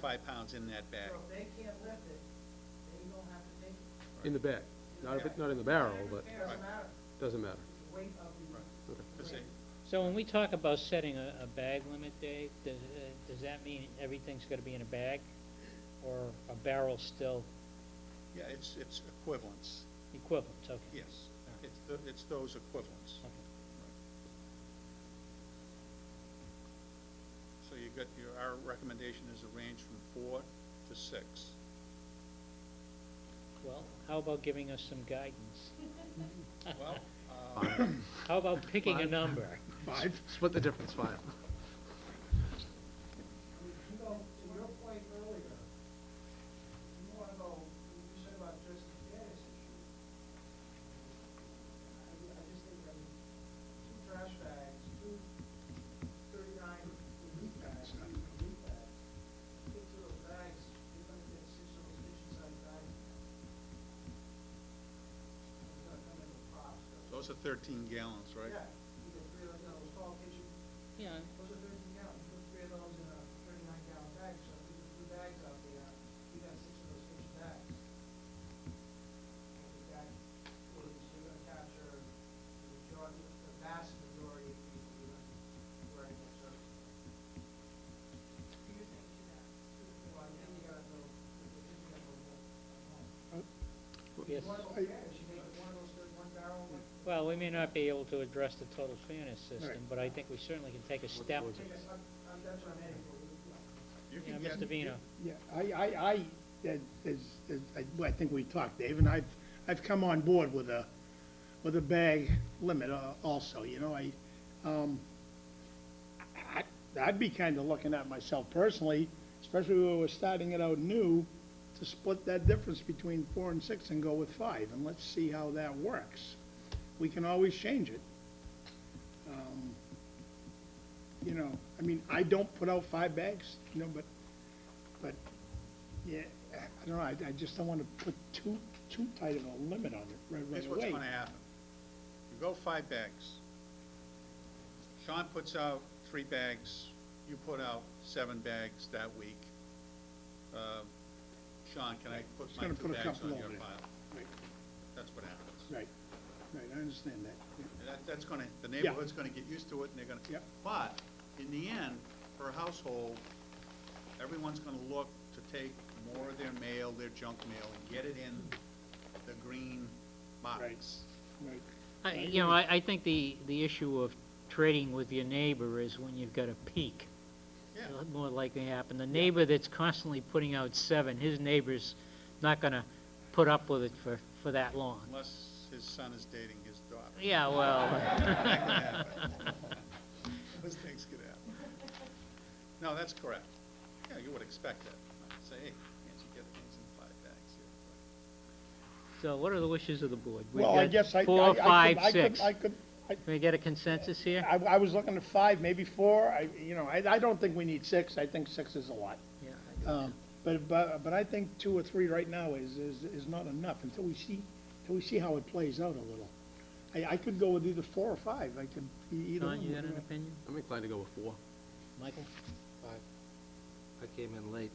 75 pounds in that bag. So if they can't lift it, they don't have to take it. In the bag, not in the barrel, but Doesn't matter, doesn't matter. the weight of the. Okay. Let's see. So when we talk about setting a bag limit, Dave, does that mean everything's gonna be in a bag? Or a barrel still Yeah, it's equivalents, equivalent, okay. yes. It's those equivalents. Okay. So you got our recommendation is a range from 4 to 6. Well, how about giving us some guidance? Well, How about picking a Five. number? 5, split the difference, 5. You go, to your point earlier, you wanna go, you said about just the fairness issue. I just think, I mean, 2 trash bags, 2 39 relief bags, relief bags, get to those bags, you're gonna get 6 of those kitchen-sized bags. It's gonna come in with props. those are 13 gallons, right? Yeah, you get 3 of those, those tall kitchen, Yeah, those are 13 gallons, you put 3 of those in a 39-gallon bag, so if you put 2 bags out there, you got 6 of those kitchen bags. I think that is, you're gonna capture the majority, the vast majority of people even wearing that shirt. Do you think that? Well, then you gotta go, you're gonna go more. yes. You wanna go fair, you make it one of those, one barrel, one. Well, we may not be able to address the total fairness system, but I think we certainly can take a step. That's what I'm heading for. You Yeah, can get, Mr. Vino. Yeah, I think we talked, Dave, and I've come on board with a bag limit also, you know, I'd be kinda looking at myself personally, especially when we're starting it out new, to split that difference between 4 and 6 and go with 5, and let's see how that works. We can always change it. You know, I mean, I don't put out 5 bags, you know, but, yeah, I don't know, I just don't wanna put too tight of a limit on it right here's away. what's gonna happen. You go 5 bags. Sean puts out 3 bags, you put out 7 bags that week. Sean, can I put Just my gonna 2 put a bags couple on over your there. pile? Right, That's what happens. right, I understand that, yeah. And that's gonna, the neighborhood's gonna get used to it, and they're gonna. Yeah. But, in the end, per household, everyone's gonna look to take more of their mail, their junk mail, and get it in the green box. Right. I think the issue of trading with your neighbor is when you've got a peak. Yeah, More likely to happen. The neighbor that's constantly putting out 7, his neighbor's not gonna put up with it for that long. unless his son is dating his daughter. Yeah, well. That could happen. Those things could happen. No, that's correct. Yeah, you would expect that. Say, hey, can't you get things in 5 bags here? So what are the wishes of the board? We've Well, I got guess I 4, 5, could, 6. I Can we get a consensus here? I was looking at 5, maybe 4, I don't think we need 6, I think 6 is a lot. Yeah, I do. But I think 2 or 3 right now is not enough until we see how it plays out a little. I could go with either 4 or 5, I could, either one. Don, you got an opinion? I'm inclined to go with 4. Michael? I came in late.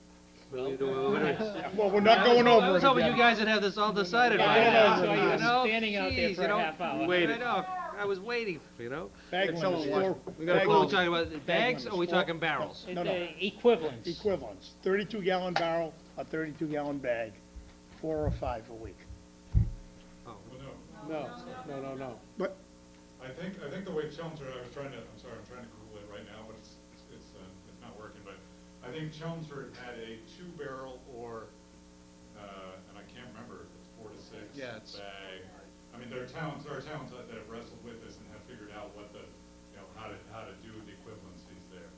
Well, Well, we're not going over it I was hoping you again. guys would have this all decided by Yeah, now. I know, so you were know? standing out there Jeez, for you a know, half hour. I know, I was waiting, Bag Get someone limits, watch- We got bag what are we limits. talking about, bags, or are we limits. talking barrels? No, no. Equivalents. Equivalents, 32-gallon barrel, a 32-gallon bag, 4 or 5 a week. Oh, No. But, I think the way Chelmsford, I'm trying to Google it right now, but it's not working, but I think Chelmsford had a 2-barrel or, and I can't remember if it's 4 to 6 Yeah, it's- bag. I mean, there are towns that have wrestled with this and have figured out what how to do the equivalencies there,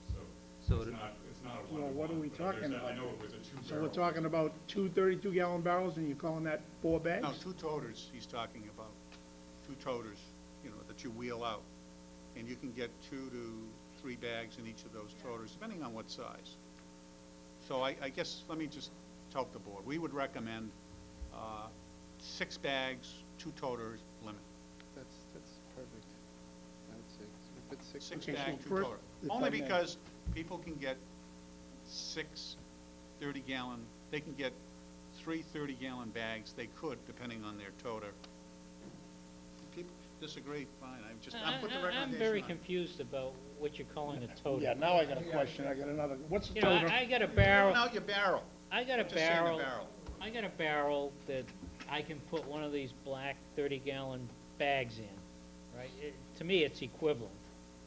So it's it- not a well, one-to-one. what are we but there's talking that- I about? know it was a 2-barrel. so we're talking about 2 32-gallon barrels, and you're calling that 4 bags? No, 2 toters he's talking about, 2 toters, that you wheel out. And you can get 2 to 3 bags in each of those toters, depending on what size. So I guess, let me just tell the board, we would recommend 6 bags, 2 toters limit. That's perfect. I would say, we put 6. 6 Okay, so bag, 2 first, toter. the Only 5 bags. because people can get 6 30-gallon, they can get 3 30-gallon bags, they could, depending on their toter. People disagree, fine, I'm putting the recommendation on. I'm very confused about what you're calling a toter. Yeah, now I got a question, I got another, what's a You know, toter? I got a Put barrel, out your barrel. I got a Just saying the barrel, barrel. I got a barrel that I can put one of these black 30-gallon bags in, right? To me, it's equivalent,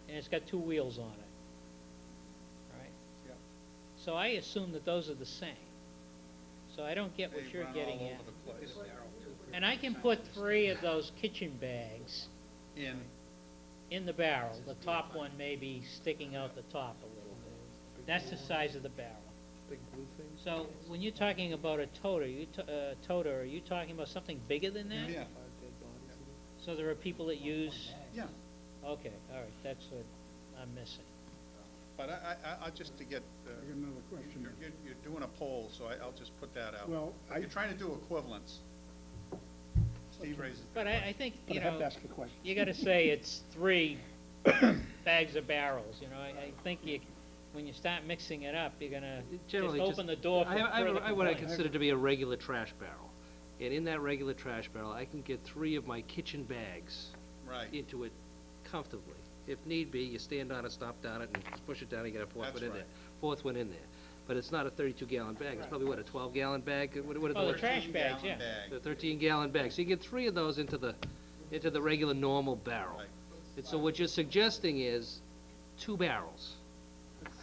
and it's got 2 wheels on it, right? Yep. So I assume that those are the same. So I don't get what They you're run getting all at. over the place. And I can put 3 of those kitchen bags in the barrel, the top one maybe sticking out the top a little bit. That's the size of the barrel. Big blue thing? So when you're talking about a toter, are you talking about something bigger than that? Yeah, So there are people that use, yeah, okay, all right, that's what I'm missing. but I'll just to get, I got another question. you're doing a poll, so I'll just put that out. Well, You're trying to do equivalence. Steve raises. the But I question. think, But you I have know, to ask a question. you gotta say it's 3 bags of barrels, you know, I think when you start mixing it up, you're gonna just Generally, open the door for I further have what I complaints. consider to be a regular trash barrel. And in that regular trash barrel, I can get 3 of my kitchen bags Right, into it comfortably. If need be, you stand on it, stop down it, and push it down, and you get a 4th That's one in right. there. 4th one in there. But it's not a 32-gallon bag, it's probably, what, a 12-gallon bag? What are Oh, the the, trash bags, 13-gallon yeah. bag. the 13-gallon bag? So you get 3 of those into the regular normal barrel. Right. And so what you're suggesting is 2 barrels,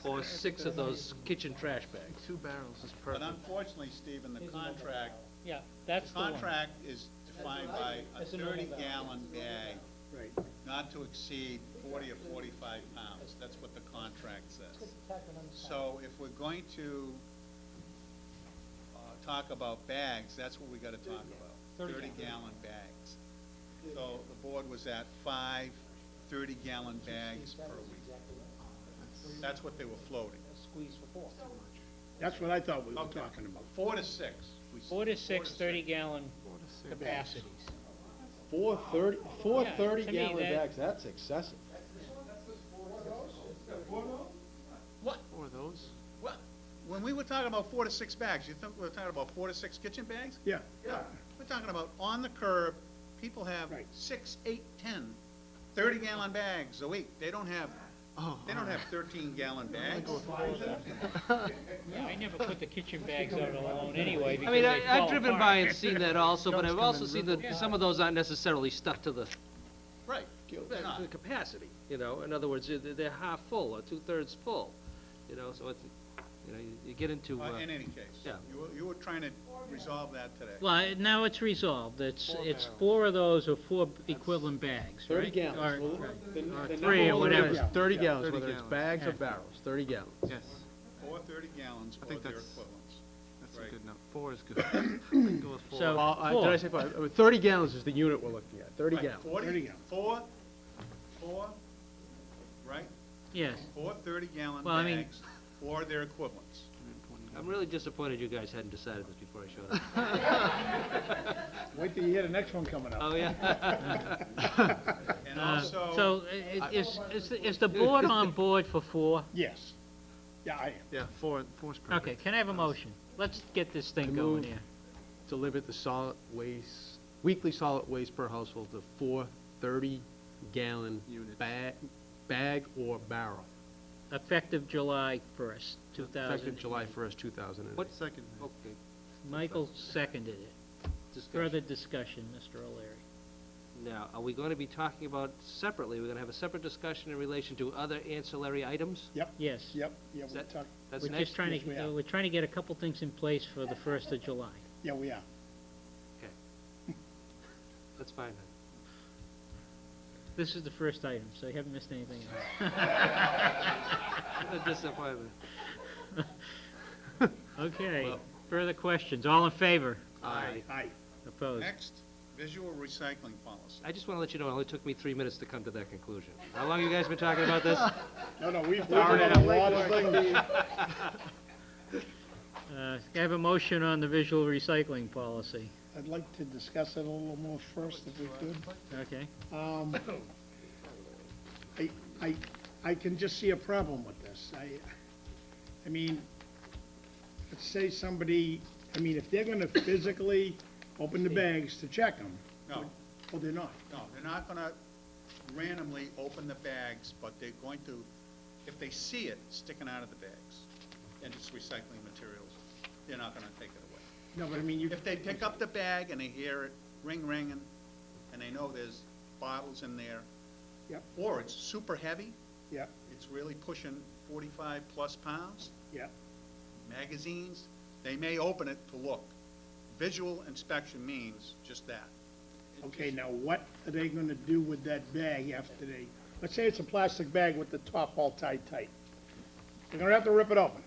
or 6 of those kitchen trash bags. 2 barrels is But perfect. unfortunately, Stephen, the contract, Yeah, that's the one. contract is defined by a That's a normal barrel. 30-gallon bag, Right. not to exceed 40 or 45 pounds. That's what the contract says. So if we're going to talk about bags, that's what we gotta talk about, 30-gallon bags. So the board was at 5 30-gallon bags per week. That's what they were floating. That's what I thought we were Okay. talking about. 4 to 6. We said 4 to 6 6. 30-gallon 4 to 6. capacities. 4 Yeah, to me 30-gallon that- bags, that's excessive. What? 4 of those? What? When we were talking about 4 to 6 bags, you think we were talking about 4 to 6 kitchen bags? Yeah, Yeah. We're talking about on the curb, people have Right. 6, 8, 10, 30-gallon bags a week. They don't have, Oh, they don't have 13-gallon bags. Yeah, I never put the kitchen bags out alone anyway I because mean, they I've fall driven apart. by and seen that also, but Jumps I've come also in seen river. that some of those aren't necessarily stuck to the Right. They're not. the capacity, you know, in other words, they're half full or 2/3 full, you know, so it's, you know, you get into, In any case. yeah. You were trying to resolve that today. Well, now it's resolved. It's 4 of those or 4 equivalent bags, right? 30 gallons. Or- Well, right. the Or number 3 or one is whatever. 30 Yeah. gallons, 30 whether it's gallons. bags or Yeah. barrels, 30 gallons. Yes, 4 30 gallons I or think their that's- equivalents. that's Right. a good number. 4 is good. I can go with 4. So- Did I say 5? 30 gallons is the unit we're looking at, 30 Right, gallons. 40, 30 gallons. 4, right? Yes. 4 30-gallon Well, I mean- bags or their equivalents. I'm really disappointed you guys hadn't decided this before I showed up. wait till you hear the next one coming up. Oh, yeah? And also. So is the board on board for 4? Yes. Yeah, I am. Yeah, 4 is perfect. Okay, can I have a motion? Let's get this thing I going move- here. To limit the solid waste, weekly solid waste per household to 4 30-gallon Units. bag or barrel, Effective July 1st, effective 2000. July 1st, 2008. What- Second. Okay, Michael seconded it. Further discussion, Mr. O'Leary. now, are we going to be talking about separately, we're going to have a separate discussion in relation to other ancillary items? Yes. Yep, yeah, Is we're that- talking, That's We're next? just trying Yes, we to, are. we're trying to get a couple things in place for the 1st of July. yeah, we are. Okay. That's fine then. This is the first item, so you haven't missed anything else. A disappointment. Okay, Well- further questions? All in favor? Aye. Aye. Opposed? Next, visual recycling policy. I just want to let you know, it only took me 3 minutes to come to that conclusion. How long you guys been talking about this? No, no, we've started a lot of things. I have a motion on the visual recycling policy. I'd like to discuss it a little more first, if we could. Okay? I can just see a problem with this. I mean, say somebody, I mean, if they're gonna physically open the bags to check them, No, oh, they're not. no, they're not gonna randomly open the bags, but they're going to, if they see it sticking out of the bags, and it's recycling materials, they're not gonna take it away. No, but I mean, you, If they pick up the bag and they hear it ringing, and they know there's bottles in there, Yep. or it's super heavy, yeah, it's really pushing 45-plus pounds, yeah, magazines, they may open it to look. Visual inspection means just that. It okay, just- now what are they gonna do with that bag after they, let's say it's a plastic bag with the top all tied tight. They're gonna have to rip it open.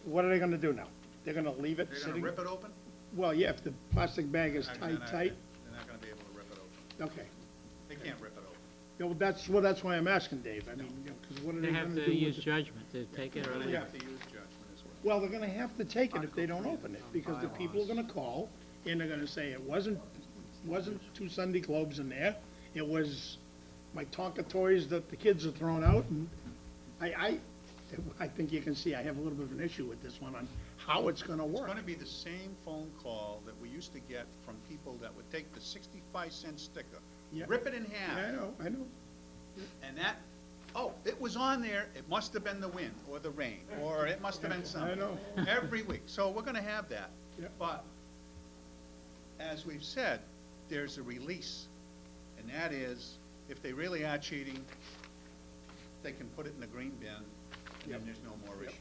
What are they gonna do now? They're gonna leave it They're gonna sitting? rip it open? Well, yeah, if the plastic bag is They're tied not- tight, They're not gonna be able to rip it open. okay. They can't rip it open. Yeah, well, that's why I'm asking, Dave, I mean, you know, 'cause what are They they have gonna to do use with it? judgment to take it They're or gonna leave have it. to use judgment as well. Well, they're gonna have to take it if they don't open it, because the people are gonna call, and they're gonna say, it wasn't two Sunday globes in there, it was my Tonka toys that the kids are throwing out, and I think you can see I have a little bit of an issue with this one on how it's gonna It's work. gonna be the same phone call that we used to get from people that would take the 65-cent sticker, Yeah. rip it in Yeah, half, I know, and that, oh, it was on there, it must have been the wind, or the rain, or it must have been something. know. Every week, so we're gonna have that. Yeah. But, as we've said, there's a release, and that is, if they really are cheating, they can put it in the green bin, and then Yep. there's no more issue.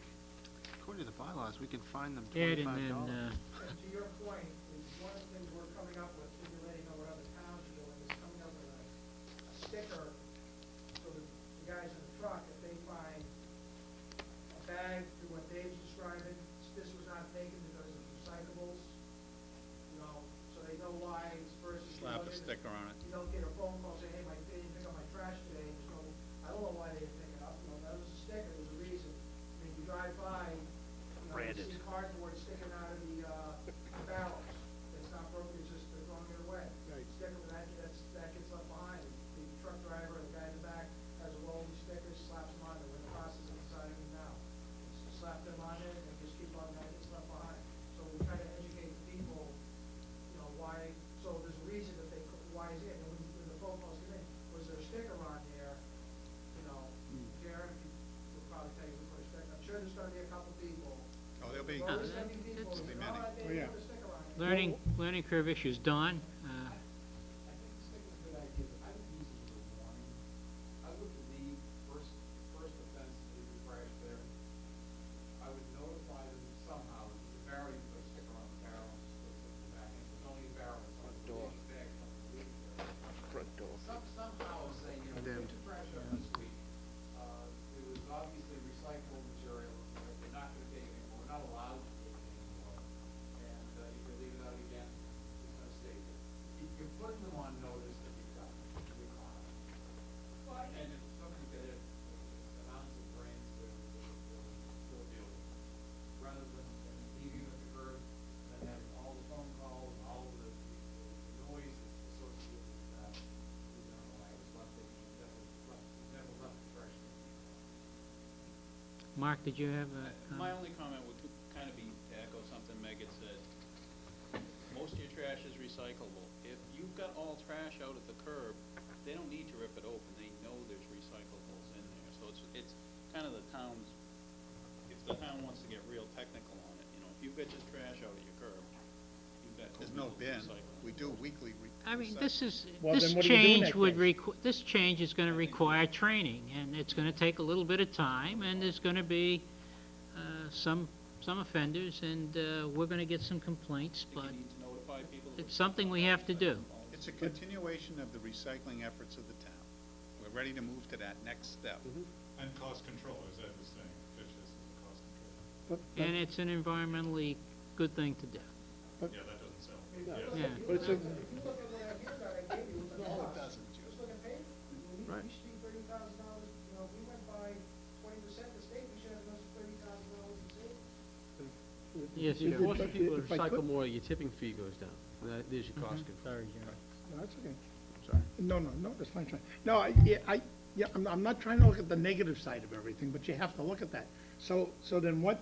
According to the bylaws, we can fine them Ed, and $25. then, And to your point, is one of the things we're coming up with, stimulating on what other towns are doing, is coming up with a sticker, so that the guys in the truck, if they find a bag through what Dave's describing, this was not taken because of recyclables, you know, so they know why it's versus. you Slap don't a get sticker on it. You don't get a phone call saying, hey, they didn't pick up my trash today, there's no, I don't know why they didn't pick it up, you know, that was a sticker, there's a reason. I mean, you drive by, you know, you see cardboard sticking out of the barrels, it's not broken, it's just they're throwing it away. Right. Sticker, that gets left behind, the truck driver, the guy in the back has a roll of these stickers, slaps them on, they're in the process of deciding them now. Slap them on it and just keep on, that gets left behind. So we try to educate people, you know, why, so there's a reason that they, why is it, and when the phone calls come in, was there a sticker on there, you know, Jared will probably tell you to put a sticker, I'm sure there's gonna be a couple people. Oh, there'll be, There's always gonna be people, There'll be who, many. oh, Oh, they yeah. put a sticker on it. learning curve issues. Don, I think the sticker's a good idea, but I would use it as a warning. I would leave first offense, leave the trash there. I would notify them somehow, that the barrel, you put a sticker on the barrel, and just put it back in, it's only a barrel, it's not a door. bag, something to leave there. Front door. Somehow say, you know, Condemned. put your trash up this week. It was obviously recyclable material, we're not gonna take it anymore, we're not allowed to take it anymore. And, if you leave it out again, it's gonna stay there. You're putting them on notice that you've got to be caught. And it's something that an ounce of brains will deal with. Rather than leaving it at the curb and having all the phone calls and all the noise associated with that. We don't know why it was left there, never left the trash can. Mark, did you have a My comment? only comment would kind of be to echo something Megan said. Most of your trash is recyclable. If you've got all trash out at the curb, they don't need to rip it open. They know there's recyclables in there. So it's kind of the town's, if the town wants to get real technical on it, you know, if you've got your trash out at your curb, you've got. there's no bin, recyclables. we do weekly I mean, recycling. Well, this then what do you do in change that would case? this change is gonna require training, and it's gonna take a little bit of time, and there's gonna be, some offenders, and, we're gonna get some complaints, If but you need to notify people. it's something we have to do. It's a continuation of the recycling efforts of the town. We're ready to move to that next step. And cost control, as Ed was saying, fish is cost control. And it's an environmentally good thing to do. Yeah, that doesn't sound, Yeah. But it's a, If you look at what I hear that I gave you, it was No, it cost. doesn't, Joe. Just look at paper. Right. We should be $30,000, you know, if we went by 20% the state, we should have another $30,000 in savings. Yes, If you're sir. forcing people to if I recycle could- more, your tipping fee goes down. There's your cost control. Sorry, Jerry. no, that's okay. Sorry. No, that's fine. No, I'm not trying to look at the negative side of everything, but you have to look at that. So then what